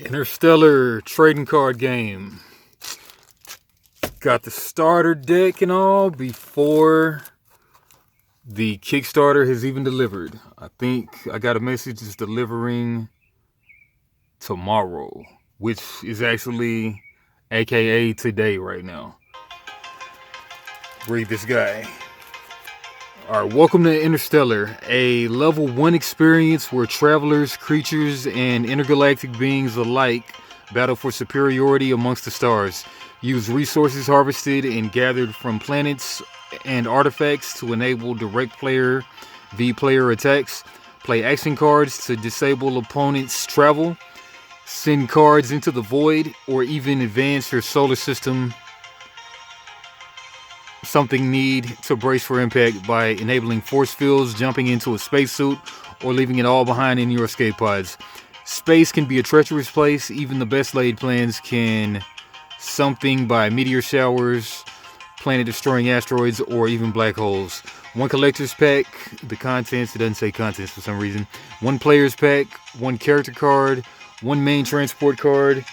Interstellar trading card game. Got the starter deck and all before the Kickstarter has even delivered. I think I got a message it's delivering tomorrow, which is actually AKA today right now. Read this guy. Alright, welcome to Interstellar, a level 1 experience where travelers, creatures, and intergalactic beings alike battle for superiority amongst the stars. Use resources harvested and gathered from planets and artifacts to enable direct player v player attacks. Play action cards to disable opponents' travel. Send cards into the void or even advance your solar system. Something need to brace for impact by enabling force fields, jumping into a spacesuit, or leaving it all behind in your escape pods. Space can be a treacherous place. Even the best laid plans can something by meteor showers, planet-destroying asteroids, or even black holes. One collector's pack, the contents, it doesn't say contents for some reason. One player's pack, one character card, one main transport card,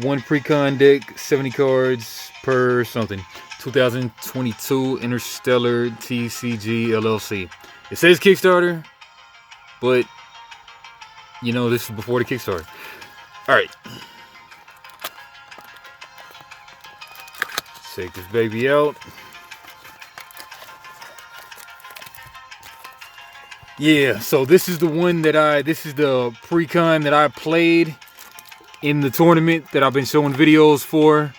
one pre-con deck, 70 cards per something. 2022 Interstellar TCG LLC. It says Kickstarter, but you know this is before the Kickstarter. Alright. Take this baby out. Yeah, so this is the one that this is the pre-con that I played in the tournament that I've been showing videos for.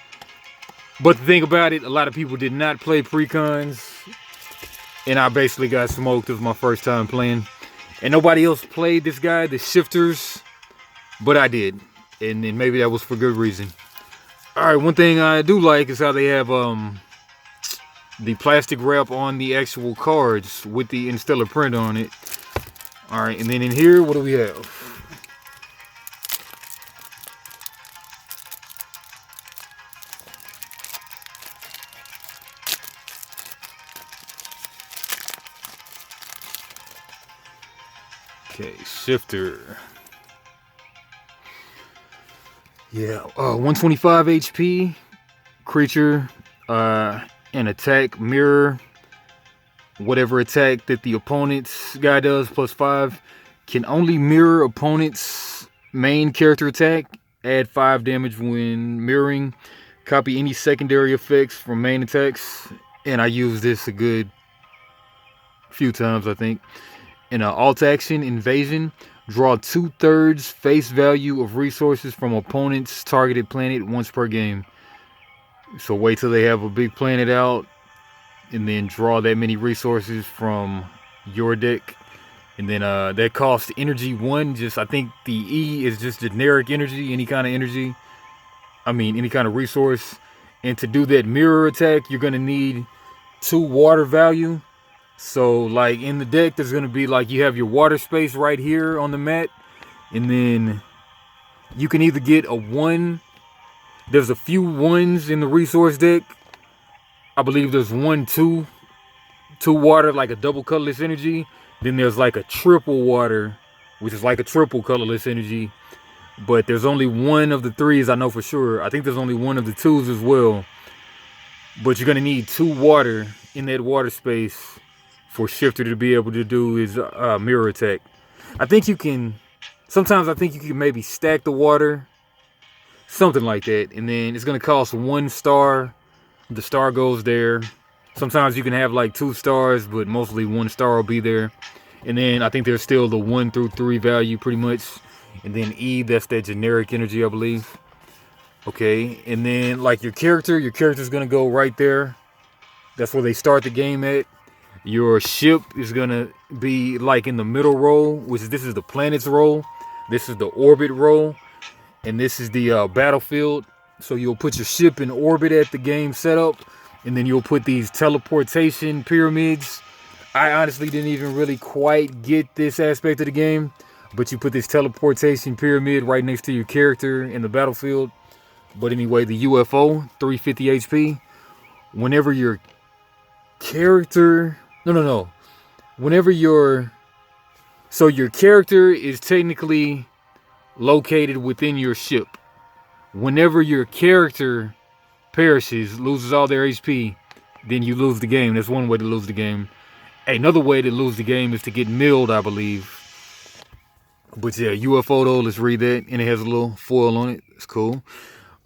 But the thing about it, a lot of people did not play pre-cons, and I basically got smoked. It was my first time playing, and nobody else played this guy, the shifters, but I did, and maybe that was for good reason. All right, one thing I do like is how they have the plastic wrap on the actual cards with the Interstellar print on it. All right, and then in here, what do we have? Okay, shifter. Yeah, 125 HP, creature, an attack mirror. Whatever attack that the opponent's guy does, +5. Can only mirror opponent's main character attack. Add 5 damage when mirroring. Copy any secondary effects from main attacks. And I used this a good few times, I think. In an alt action invasion, draw 2/3 face value of resources from opponent's targeted planet once per game. So wait till they have a big planet out and then draw that many resources from your deck. And then that costs energy 1. Just I think the E is just generic energy, any kind of energy. I mean any kind of resource. And to do that mirror attack, you're gonna need 2 water value. So like in the deck there's gonna be like you have your water space right here on the mat, and then you can either get a 1. There's a few 1s in the resource deck. I believe there's 1, 2 water, like a double colorless energy. Then there's like a triple water, which is like a triple colorless energy. But there's only 1 of the 3s I know for sure. I think there's only 1 of the 2s as well. But you're gonna need 2 water in that water space for shifter to be able to do his mirror attack. I think you can, sometimes I think you can maybe stack the water, something like that, and then it's gonna cost 1 star. The star goes there. Sometimes you can have like 2 stars, but mostly 1 star will be there. And then I think there's still the 1 through 3 value pretty much. And then E, that's that generic energy, I believe. Okay, and then like your character's gonna go right there. That's where they start the game at. Your ship is gonna be like in the middle row, this is the planet's row. This is the orbit row, and this is the battlefield. So you'll put your ship in orbit at the game setup, and then you'll put these teleportation pyramids. I honestly didn't even really quite get this aspect of the game, but you put this teleportation pyramid right next to your character in the battlefield. But anyway, the UFO, 350 HP. Whenever your character, no. Whenever your character is technically located within your ship. whenever your character perishes, loses all their HP, then you lose the game. That's one way to lose the game. Another way to lose the game is to get milled, I believe. But yeah, UFO though, let's read that. And it has a little foil on it. It's cool.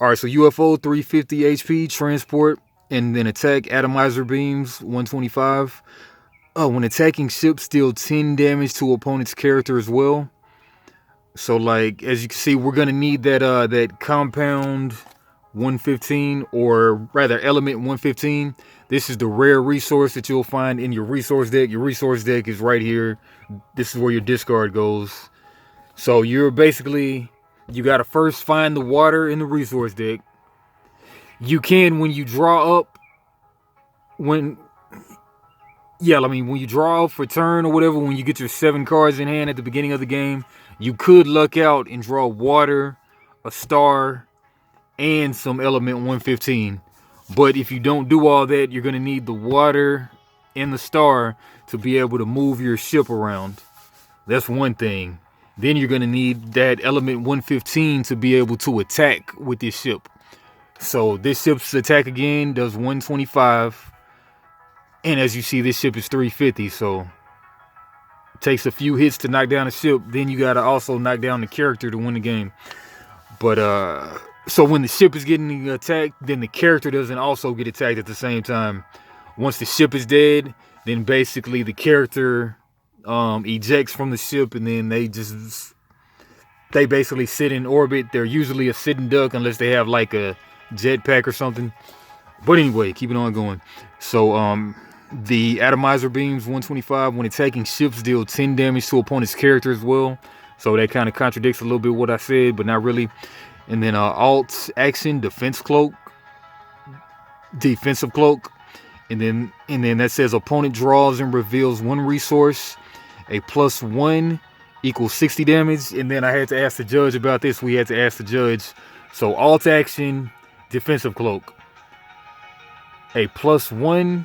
All right, so UFO 350 HP, transport, and then attack atomizer beams 125. When attacking ships, deal 10 damage to opponent's character as well. So like, as you can see, we're gonna need that compound 115, or rather element 115. This is the rare resource that you'll find in your resource deck. Your resource deck is right here. This is where your discard goes. So you're basically, you gotta first find the water in the resource deck. You can, when you draw up, when you draw up for turn or whatever, when you get your 7 cards in hand at the beginning of the game, you could luck out and draw water, a star, and some element 115. But if you don't do all that, you're going to need the water and the star to be able to move your ship around. That's one thing. Then you're going to need that element 115 to be able to attack with this ship. So this ship's attack again does 125. And as you see, this ship is 350. So it takes a few hits to knock down a ship. Then you got to also knock down the character to win the game. But so when the ship is getting attacked, then the character doesn't also get attacked at the same time. Once the ship is dead, then basically the character ejects from the ship, and then they basically sit in orbit. They're usually a sitting duck unless they have like a jetpack or something. But anyway, keep it on going. So the atomizer beams 125, when attacking ships, deal 10 damage to opponent's character as well. So that kind of contradicts a little bit what I said, but not really. And then alt action, defensive cloak. And then that says opponent draws and reveals 1 resource. A +1 equals 60 damage. And then I had to ask the judge about this. We had to ask the judge. So alt action, defensive cloak. A +1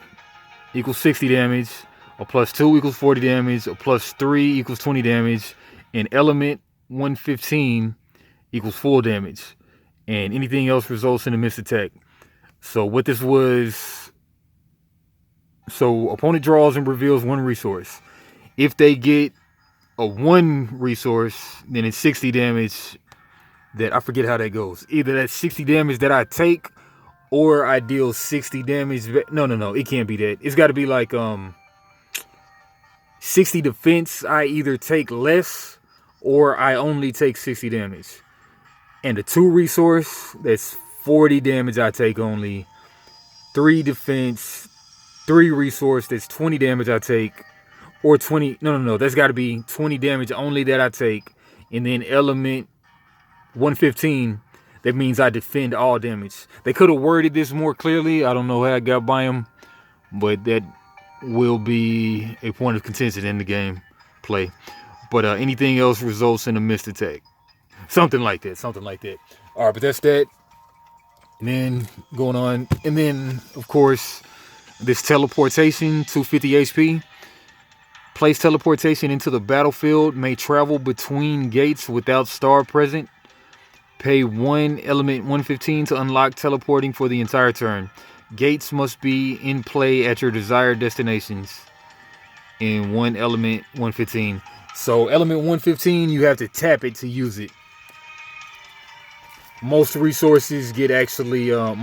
equals 60 damage. A +2 equals 40 damage. A +3 equals 20 damage. And element 115 equals full damage. And anything else results in a missed attack. So what this was, so opponent draws and reveals 1 resource. If they get a 1 resource, then it's 60 damage. That, I forget how that goes. Either that's 60 damage that I take, or I deal 60 damage. No, it can't be that. It's got to be like 60 defense. I either take less, or I only take 60 damage. And the 2 resource, that's 40 damage I take only. 3 defense, 3 resource, that's 20 damage I take. Or 20, no, that's got to be 20 damage only that I take. And then element 115, that means I defend all damage. They could have worded this more clearly. I don't know how I got by them, but that will be a point of contention in the game play. But anything else results in a missed attack. Something like that. All right, but that's that. And then going on. And then, of course, this teleportation, 250 HP. Place teleportation into the battlefield. May travel between gates without star present. Pay 1 element 115 to unlock teleporting for the entire turn. Gates must be in play at your desired destinations. And 1 element 115. So element 115, you have to tap it to use it. Most resources get actually, well,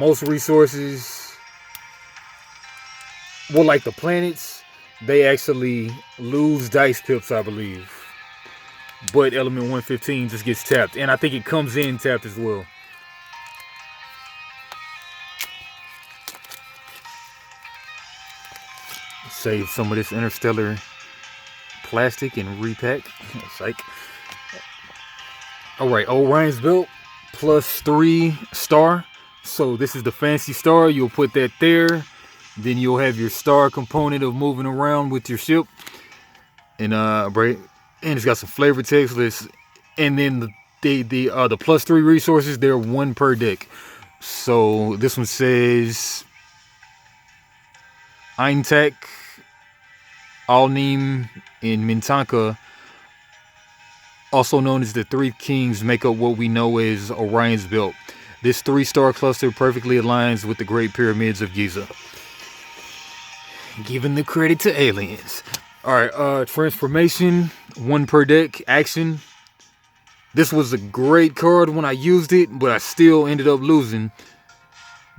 like the planets, they actually lose dice pips, I believe. But element 115 just gets tapped. And I think it comes in tapped as well. Save some of this Interstellar plastic and repack. Psych. Alright, Orion's belt. +3 star. So this is the fancy star. You'll put that there. Then you'll have your star component of moving around with your ship. And it's got some flavor text lists. And then the +3 resources, they're 1 per deck. So this one says Eintak, Alnim, and Mintanka, also known as the 3 Kings, make up what we know as Orion's Belt. This 3-star cluster perfectly aligns with the Great Pyramids of Giza. Giving the credit to aliens. Alright, transformation, 1 per deck, action. This was a great card when I used it, but I still ended up losing.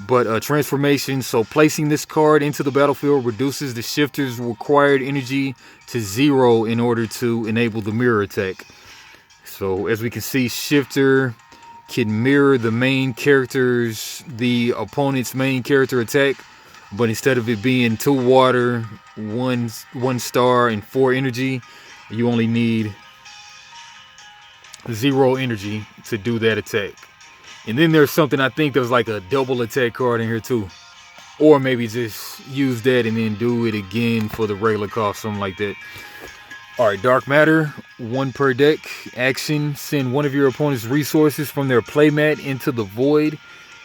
But transformation, so placing this card into the battlefield reduces the shifter's required energy to 0 in order to enable the mirror attack. So as we can see, shifter can mirror the opponent's main character attack, but instead of it being 2 water, 1 star, and 4 energy, you only need 0 energy to do that attack. And then there's something, I think there's like a double attack card in here too. Or maybe just use that and then do it again for the regular cost, something like that. Alright, Dark Matter, 1 per deck. Action, send one of your opponent's resources from their playmat into the Void.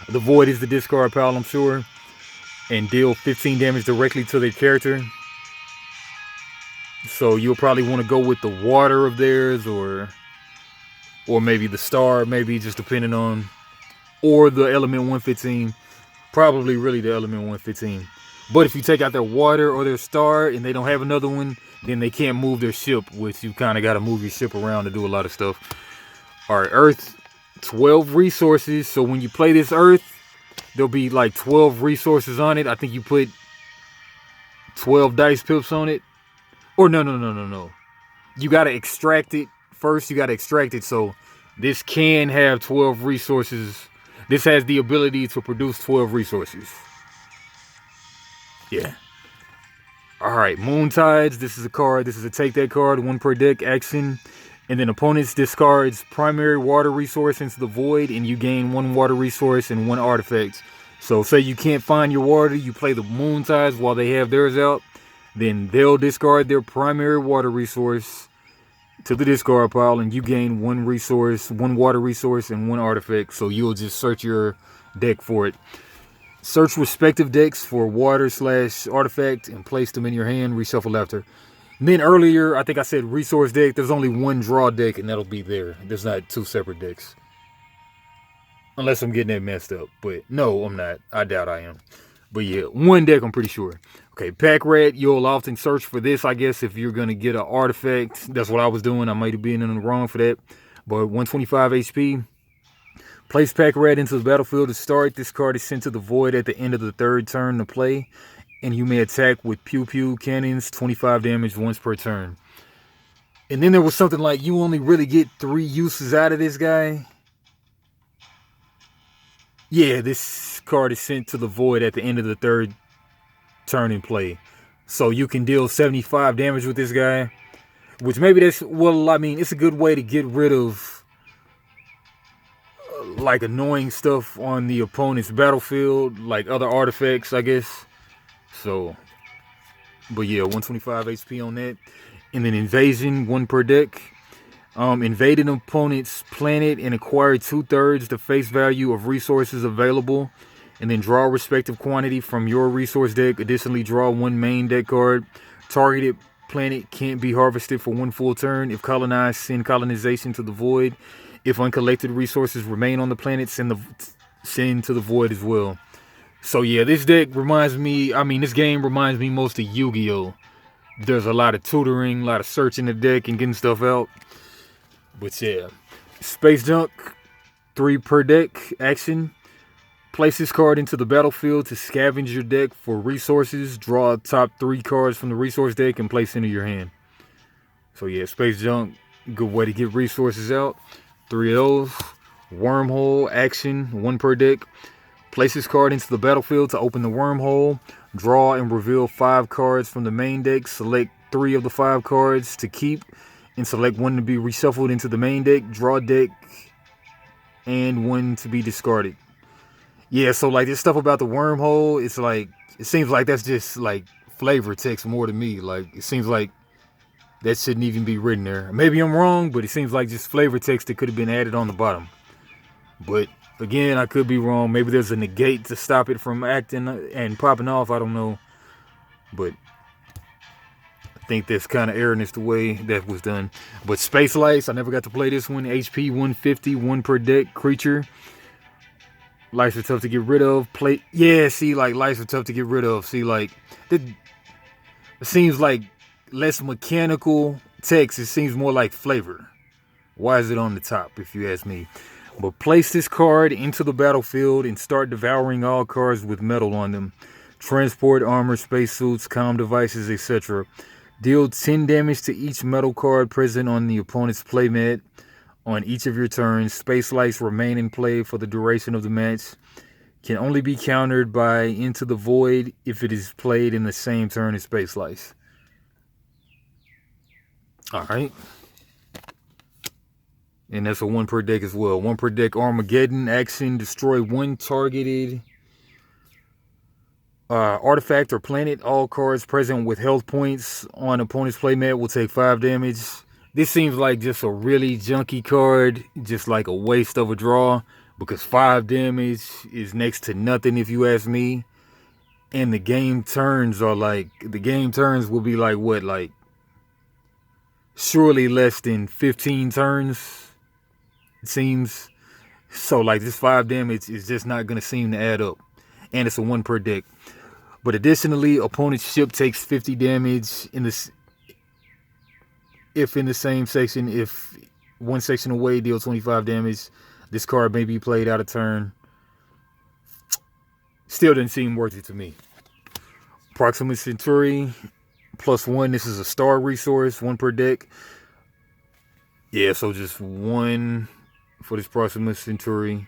The Void is the discard pile, I'm sure. And deal 15 damage directly to their character. So you'll probably want to go with the water of theirs, or maybe the star, maybe, just depending on, or the element 115. Probably really the element 115. But if you take out their water or their star and they don't have another one, then they can't move their ship, which you kind of got to move your ship around to do a lot of stuff. Alright, Earth, 12 resources. So when you play this Earth, there'll be like 12 resources on it. I think you put 12 dice pips on it. Or no. You got to extract it first. You got to extract it. So this can have 12 resources. This has the ability to produce 12 resources. Yeah. Alright, Moon Tides. This is a card. This is a take that card. 1 per deck, action. And then opponents discards primary water resource into the Void, and you gain 1 water resource and 1 artifact. So say you can't find your water, you play the Moon Tides while they have theirs out. Then they'll discard their primary water resource to the discard pile, and you gain 1 resource, 1 water resource, and 1 artifact. So you'll just search your deck for it. Search respective decks for water/artifact and place them in your hand. Reshuffle after. And then earlier, I think I said resource deck. There's only 1 draw deck, and that'll be there. There's not 2 separate decks. Unless I'm getting that messed up. But no, I'm not. I doubt I am. But yeah, 1 deck, I'm pretty sure. Okay, Pack Rat, you'll often search for this, I guess, if you're going to get an artifact. That's what I was doing. I might have been in the wrong for that. But 125 HP. Place Pack Rat into the battlefield to start. This card is sent to the Void at the end of the 3rd turn to play. And you may attack with Pew Pew cannons, 25 damage once per turn. And then there was something like you only really get 3 uses out of this guy. Yeah, this card is sent to the Void at the end of the 3rd turn in play. So you can deal 75 damage with this guy. Which maybe that's, well, I mean, it's a good way to get rid of like annoying stuff on the opponent's battlefield, like other artifacts, I guess. So, but yeah, 125 HP on that. And then Invasion, 1 per deck. Invade an opponent's planet and acquire 2/3 the face value of resources available. And then draw a respective quantity from your resource deck. Additionally, draw 1 main deck card. Targeted planet can't be harvested for 1 full turn. If colonized, send colonization to the Void. If uncollected resources remain on the planet, send to the Void as well. So yeah, this deck reminds me, this game reminds me most of Yu-Gi-Oh! There's a lot of tutoring, a lot of searching the deck and getting stuff out. But yeah, Space Junk, 3 per deck, action. Place this card into the battlefield to scavenge your deck for resources. Draw top 3 cards from the resource deck and place into your hand. So yeah, Space Junk, good way to get resources out. 3 of those. Wormhole, action, 1 per deck. Place this card into the battlefield to open the wormhole. Draw and reveal 5 cards from the main deck. Select 3 of the 5 cards to keep and select 1 to be reshuffled into the main deck. Draw deck and 1 to be discarded. Yeah, so like this stuff about the wormhole, it's like, it seems like that's just like flavor text more to me. Like it seems like that shouldn't even be written there. Maybe I'm wrong, but it seems like just flavor text that could have been added on the bottom. But again, I could be wrong. Maybe there's a negate to stop it from acting and popping off. I don't know. But I think that's kind of erroneous the way that was done. But Space Lights, I never got to play this one. HP 150, 1 per deck, creature. Lights are tough to get rid of. Yeah, see, like, lights are tough to get rid of. See, like, it seems like less mechanical text. It seems more like flavor. Why is it on the top, if you ask me? But place this card into the battlefield and start devouring all cards with metal on them. Transport, armor, spacesuits, comm devices, etc. Deal 10 damage to each metal card present on the opponent's playmat on each of your turns. Space lights remain in play for the duration of the match. Can only be countered by Into the Void if it is played in the same turn as Space Lights. Alright. And that's a 1 per deck as well. 1 per deck Armageddon. Action, destroy one targeted artifact or planet. All cards present with health points on opponent's playmat will take 5 damage. This seems like just a really junky card. Just like a waste of a draw. Because 5 damage is next to nothing if you ask me. And the game turns are like... The game turns will be like what? Like... Surely less than 15 turns. It seems. So like this 5 damage is just not going to seem to add up. And it's a 1 per deck. But additionally, opponent's ship takes 50 damage in this. If in the same section, if one section away deal 25 damage, this card may be played out of turn. Still didn't seem worth it to me. Proxima Centauri, +1. This is a star resource, 1 per deck. Yeah, so just 1 for this Proxima Centauri.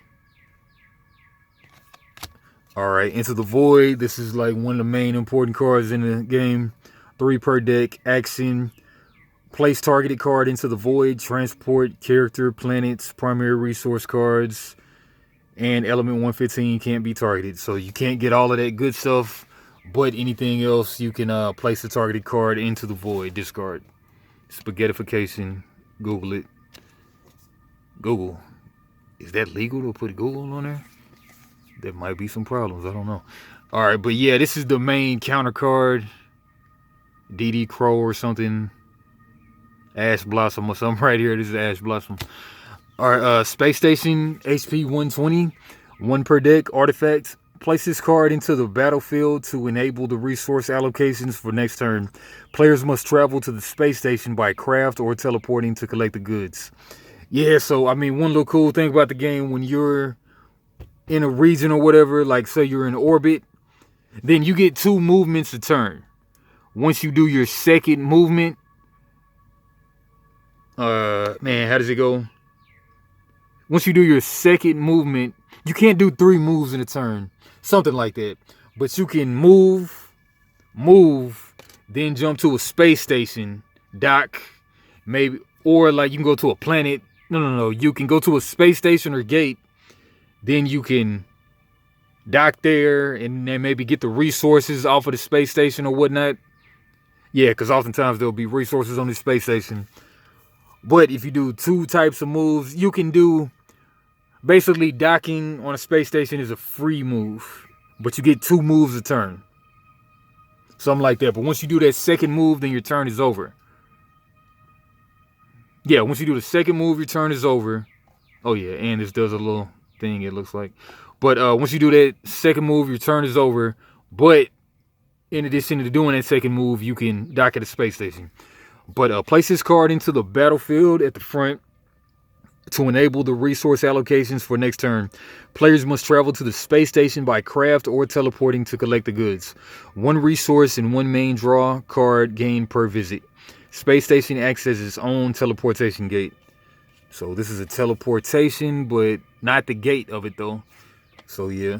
Alright, Into the Void. This is like one of the main important cards in the game. 3 per deck. Action. Place targeted card into the void. Transport, character, planets, primary resource cards, and element 115 can't be targeted. So you can't get all of that good stuff, but anything else you can place the targeted card into the void. Discard. Spaghettification. Google it. Google. Is that legal to put Google on there? There might be some problems. I don't know. Alright, but yeah, this is the main counter card. DD Crow or something. Ash Blossom or something right here. This is Ash Blossom. Alright, Space Station, HP 120. 1 per deck, artifact. Place this card into the battlefield to enable the resource allocations for next turn. Players must travel to the space station by craft or teleporting to collect the goods. Yeah, so, I mean, one little cool thing about the game, when you're in a region or whatever, like say you're in orbit, then you get 2 movements a turn. Once you do your second movement, man, how does it go? Once you do your second movement, you can't do 3 moves in a turn. Something like that. But you can move, then jump to a space station, dock, maybe, or like you can go to a planet. No. You can go to a space station or gate. Then you can dock there and then maybe get the resources off of the space station or whatnot. Yeah, because oftentimes there'll be resources on the space station. But if you do 2 types of moves, you can do... Basically, docking on a space station is a free move. But you get 2 moves a turn. Something like that. But once you do that second move, then your turn is over. Yeah, once you do the second move, your turn is over. Oh yeah, and this does a little thing, it looks like. But once you do that second move, your turn is over. But in addition to doing that second move, you can dock at a space station. But place this card into the battlefield at the front to enable the resource allocations for next turn. Players must travel to the space station by craft or teleporting to collect the goods. 1 resource and 1 main draw card gained per visit. Space station acts as its own teleportation gate. So this is a teleportation, but not the gate of it though. So yeah,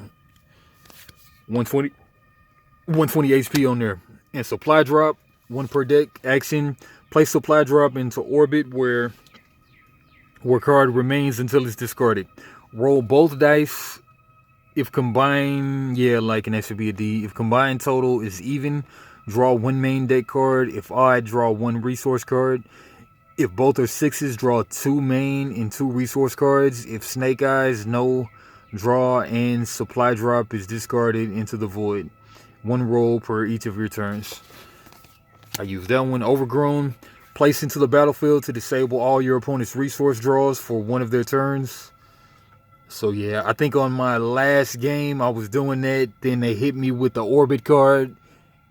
120 HP on there. And supply drop, 1 per deck. Action, place supply drop into orbit where card remains until it's discarded. Roll both dice. If combined, yeah, like, and that should be a D. If combined total is even, draw 1 main deck card. If odd, draw 1 resource card. If both are 6s, draw 2 main and 2 resource cards. If snake eyes, no draw, and supply drop is discarded into the void. 1 roll per each of your turns. I use that one. Overgrown. Place into the battlefield to disable all your opponent's resource draws for 1 of their turns. So yeah, I think on my last game I was doing that. Then they hit me with the orbit card,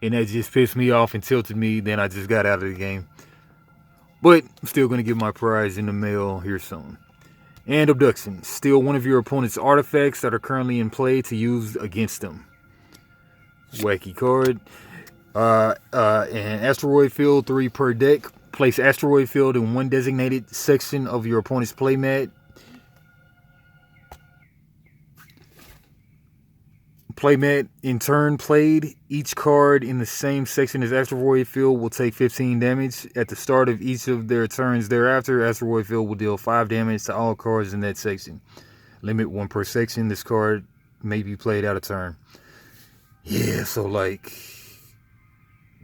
and that just pissed me off and tilted me. Then I just got out of the game. But I'm still gonna get my prize in the mail here soon. And abduction. Steal one of your opponent's artifacts that are currently in play to use against them. Wacky card. And asteroid field 3 per deck. Place asteroid field in one designated section of your opponent's playmat. Playmat in turn played. Each card in the same section as asteroid field will take 15 damage. At the start of each of their turns thereafter, asteroid field will deal 5 damage to all cards in that section. Limit 1 per section. This card may be played out of turn. Yeah, so like,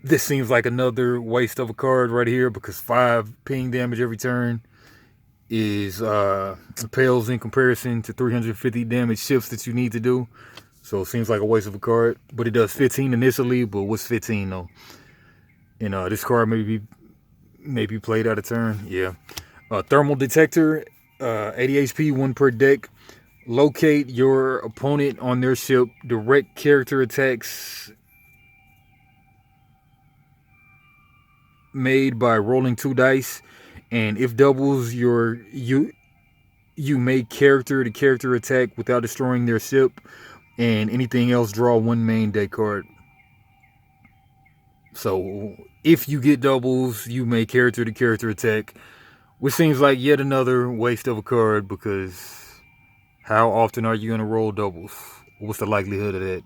this seems like another waste of a card right here, because 5 ping damage every turn is pales in comparison to 350 damage shifts that you need to do. So it seems like a waste of a card, but it does 15 initially. But what's 15 though? And this card may be played out of turn. Yeah. Thermal detector, 80 HP, 1 per deck. Locate your opponent on their ship. Direct character attacks made by rolling 2 dice, and if doubles, you make character to character attack without destroying their ship. And anything else, draw 1 main deck card. So if you get doubles, you make character to character attack, which seems like yet another waste of a card, because how often are you going to roll doubles? What's the likelihood of that?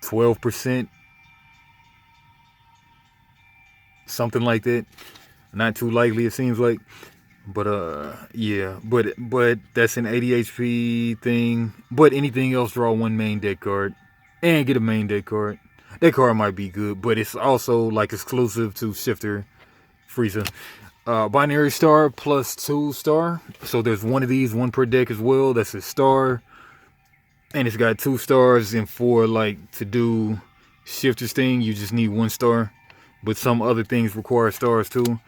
12%? Something like that. Not too likely, it seems like. But yeah, but that's an 80 HP thing. But anything else, draw 1 main deck card and get a main deck card. That card might be good, but it's also like exclusive to Shifter Frieza. Binary star plus 2 star. So there's one of these, 1 per deck as well. That's a star, and it's got 2 stars. And for like to do Shifter's thing, you just need 1 star. But some other things require stars too.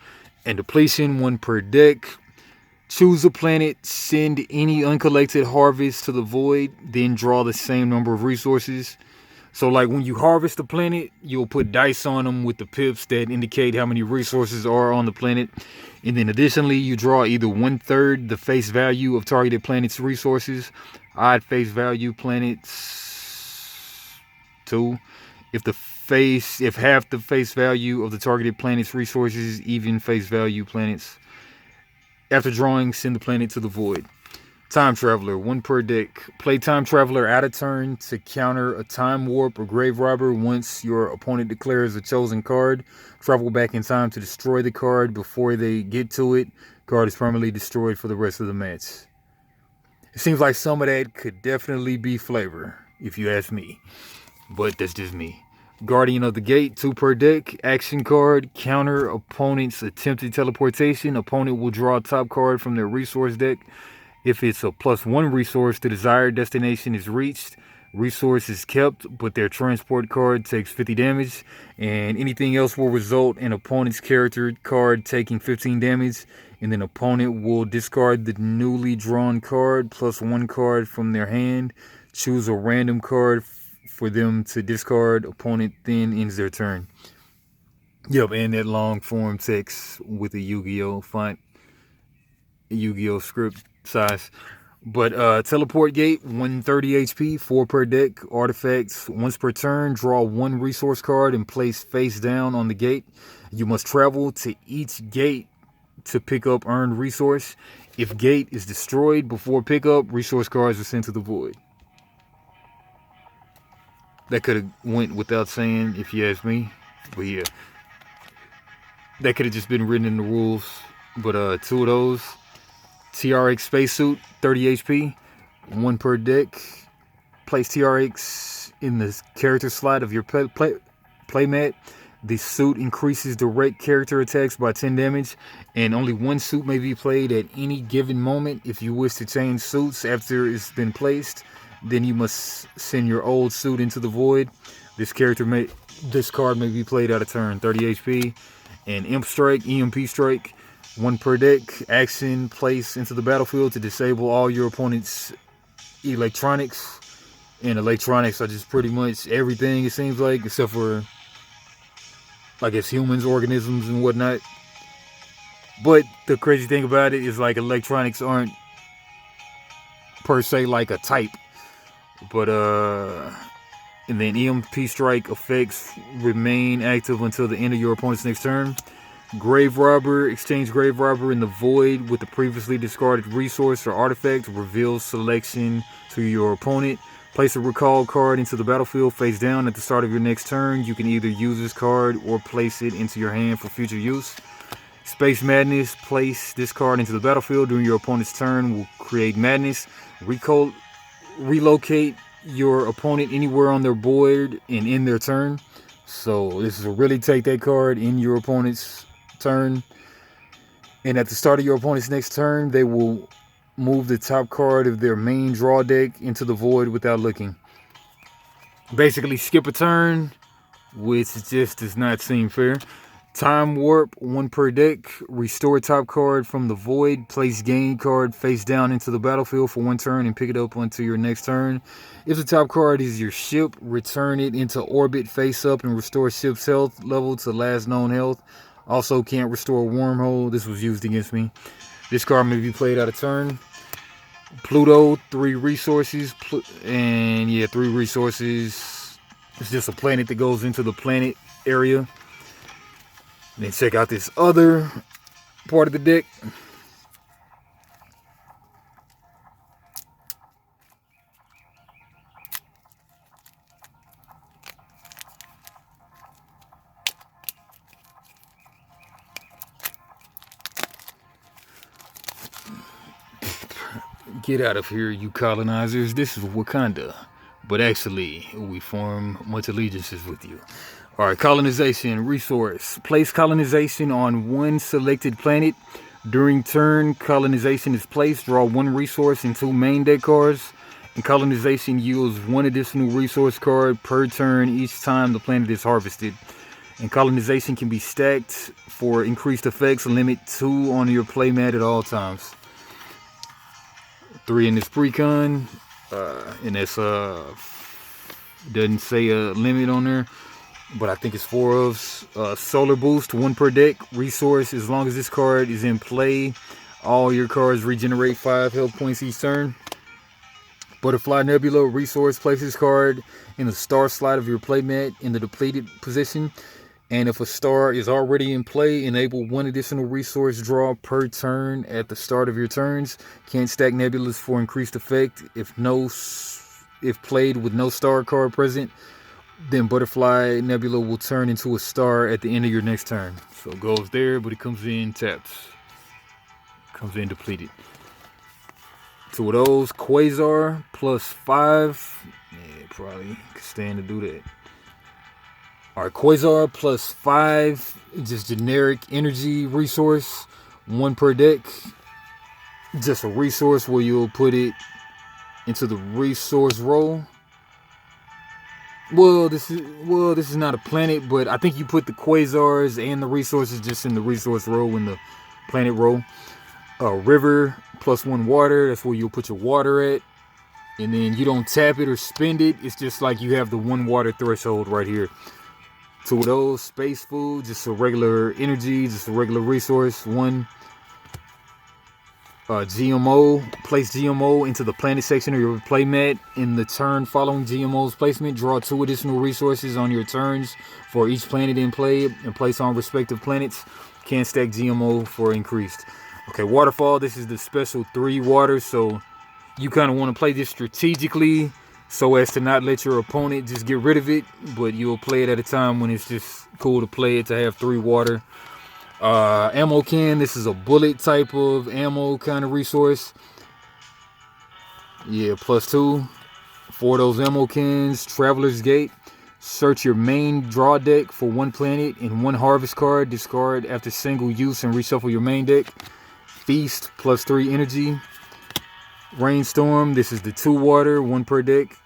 And depletion, 1 per deck. Choose a planet, send any uncollected harvest to the void, then draw the same number of resources. So like when you harvest a planet, you'll put dice on them with the pips that indicate how many resources are on the planet. And then additionally, you draw either 1/3 the face value of targeted planet's resources. Odd face value planets 2. If half the face value of the targeted planet's resources, even face value planets. After drawing, send the planet to the void. Time Traveler, 1 per deck. Play Time Traveler out of turn to counter a Time Warp or Grave Robber. Once your opponent declares a chosen card, travel back in time to destroy the card before they get to it. Card is permanently destroyed for the rest of the match. It seems like some of that could definitely be flavor, if you ask me. But that's just me. Guardian of the Gate, 2 per deck. Action card, counter opponent's attempted teleportation. Opponent will draw a top card from their resource deck. If it's a +1 resource, the desired destination is reached. Resource is kept, but their transport card takes 50 damage. And anything else will result in opponent's character card taking 15 damage. And then opponent will discard the newly drawn card +1 card from their hand. Choose a random card for them to discard. Opponent then ends their turn. Yep, and that long form text with a Yu-Gi-Oh font, Yu-Gi-Oh script size. But Teleport Gate, 130 HP, 4 per deck. Artifacts, once per turn, draw 1 resource card and place face down on the gate. You must travel to each gate to pick up earned resource. If gate is destroyed before pickup, resource cards are sent to the void. That could have went without saying, if you ask me. But yeah, that could have just been written in the rules. But 2 of those. TRX Spacesuit, 30 HP, 1 per deck. Place TRX in the character slot of your playmat. The suit increases direct character attacks by 10 damage. And only 1 suit may be played at any given moment. If you wish to change suits after it's been placed, then you must send your old suit into the void. This card may be played out of turn. 30 HP. And EMP Strike, One per deck. Action place into the battlefield to disable all your opponent's electronics. And electronics are just pretty much everything, it seems like, except for, I guess, humans, organisms, and whatnot. But the crazy thing about it is, like, electronics aren't per se like a type. But, and then EMP strike effects remain active until the end of your opponent's next turn. Grave Robber, exchange Grave Robber in the void with the previously discarded resource or artifact. Reveals selection to your opponent. Place a recall card into the battlefield face down at the start of your next turn. You can either use this card or place it into your hand for future use. Space Madness, place this card into the battlefield during your opponent's turn. Will create madness. Relocate your opponent anywhere on their board and end their turn. So this will really take that card in your opponent's turn. And at the start of your opponent's next turn, they will move the top card of their main draw deck into the void without looking. Basically skip a turn, which just does not seem fair. Time Warp, one per deck. Restore top card from the void. Place gain card face down into the battlefield for one turn and pick it up onto your next turn. If the top card is your ship, return it into orbit face up and restore ship's health level to last known health. Also can't restore Wormhole. This was used against me. This card may be played out of turn. Pluto, 3 resources. And yeah, 3 resources. It's just a planet that goes into the planet area. And then check out this other part of the deck. Get out of here, you colonizers. This is Wakanda. But actually, we form much allegiances with you. Alright, colonization, resource. Place colonization on one selected planet. During turn, colonization is placed. Draw 1 resource and 2 main deck cards. And colonization yields 1 additional resource card per turn each time the planet is harvested. And colonization can be stacked for increased effects. Limit 2 on your playmat at all times. 3 in this precon, and that's doesn't say a limit on there, but I think it's 4 of solar boost, 1 per deck. Resource, as long as this card is in play, all your cards regenerate 5 health points each turn. Butterfly Nebula, resource, place this card in the star slot of your playmat in the depleted position. And if a star is already in play, enable 1 additional resource draw per turn at the start of your turns. Can't stack nebulas for increased effect. If played with no star card present, then Butterfly Nebula will turn into a star at the end of your next turn. So it goes there, but it comes in tapped. Comes in depleted. 2 of those. Quasar, +5. Yeah, probably could stand to do that. Alright, Quasar, +5, just generic energy resource, 1 per deck. Just a resource where you'll put it into the resource row. Well, this is not a planet, but I think you put the quasars and the resources just in the resource row in the planet row. River, +1 water, that's where you'll put your water at. And then you don't tap it or spend it. It's just like you have the 1 water threshold right here. 2 of those. Space food, just a regular energy, just a regular resource. 1 GMO. Place GMO into the planet section of your playmat. In the turn following GMO's placement, draw 2 additional resources on your turns for each planet in play and place on respective planets. Can't stack GMO for increased. Okay, Waterfall. This is the special 3 water, so you kind of want to play this strategically so as to not let your opponent just get rid of it, but you'll play it at a time when it's just cool to play it, to have 3 water. Ammo can, this is a bullet type of ammo kind of resource. Yeah, +2 for those ammo cans. Traveler's Gate, search your main draw deck for 1 planet and 1 harvest card. Discard after single use and reshuffle your main deck. Feast, +3 energy. Rainstorm, this is the 2 water, 1 per deck.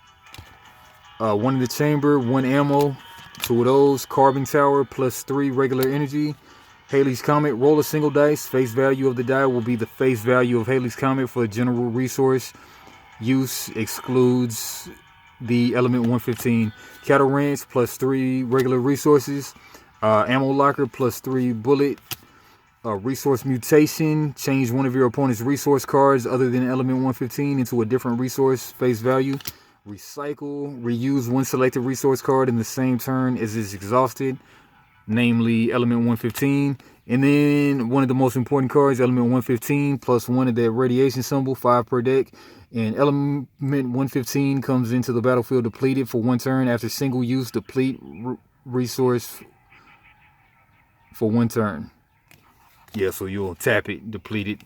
1 in the chamber, 1 ammo, 2 of those. Carbon Tower, +3 regular energy. Halley's Comet, roll a single dice. Face value of the die will be the face value of Halley's Comet for general resource use. Excludes the element 115. Cattle Ranch, +3 regular resources. Ammo Locker, +3 bullet. Resource Mutation, change one of your opponent's resource cards other than element 115 into a different resource face value. Recycle, reuse one selected resource card in the same turn as it's exhausted, namely element 115. And then one of the most important cards, element 115, +1 of that radiation symbol, 5 per deck. And element 115 comes into the battlefield depleted for 1 turn. After single use, deplete resource for 1 turn. Yeah, so you'll tap it, deplete it.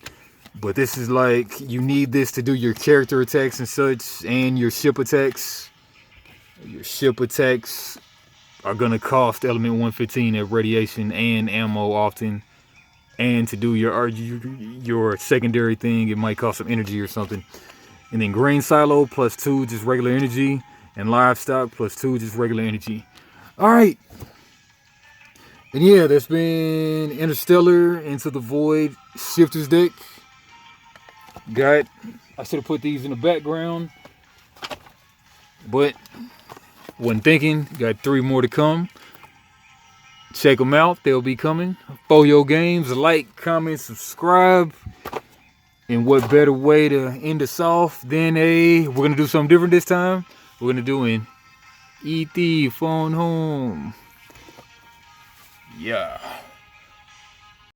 But this is like, you need this to do your character attacks and such, and your ship attacks. Your ship attacks are gonna cost element 115 at radiation and ammo often. And to do your secondary thing, it might cost some energy or something. And then Grain Silo, +2, just regular energy. And Livestock, +2, just regular energy. Alright. And yeah, that's been Interstellar, Into the Void, Shifter's deck. I should have put these in the background, but wasn't thinking. Got 3 more to come. Check them out, they'll be coming. Foyo Games, like, comment, subscribe. And what better way to end us off than we're gonna do something different this time. We're gonna do an ET phone home. Yeah.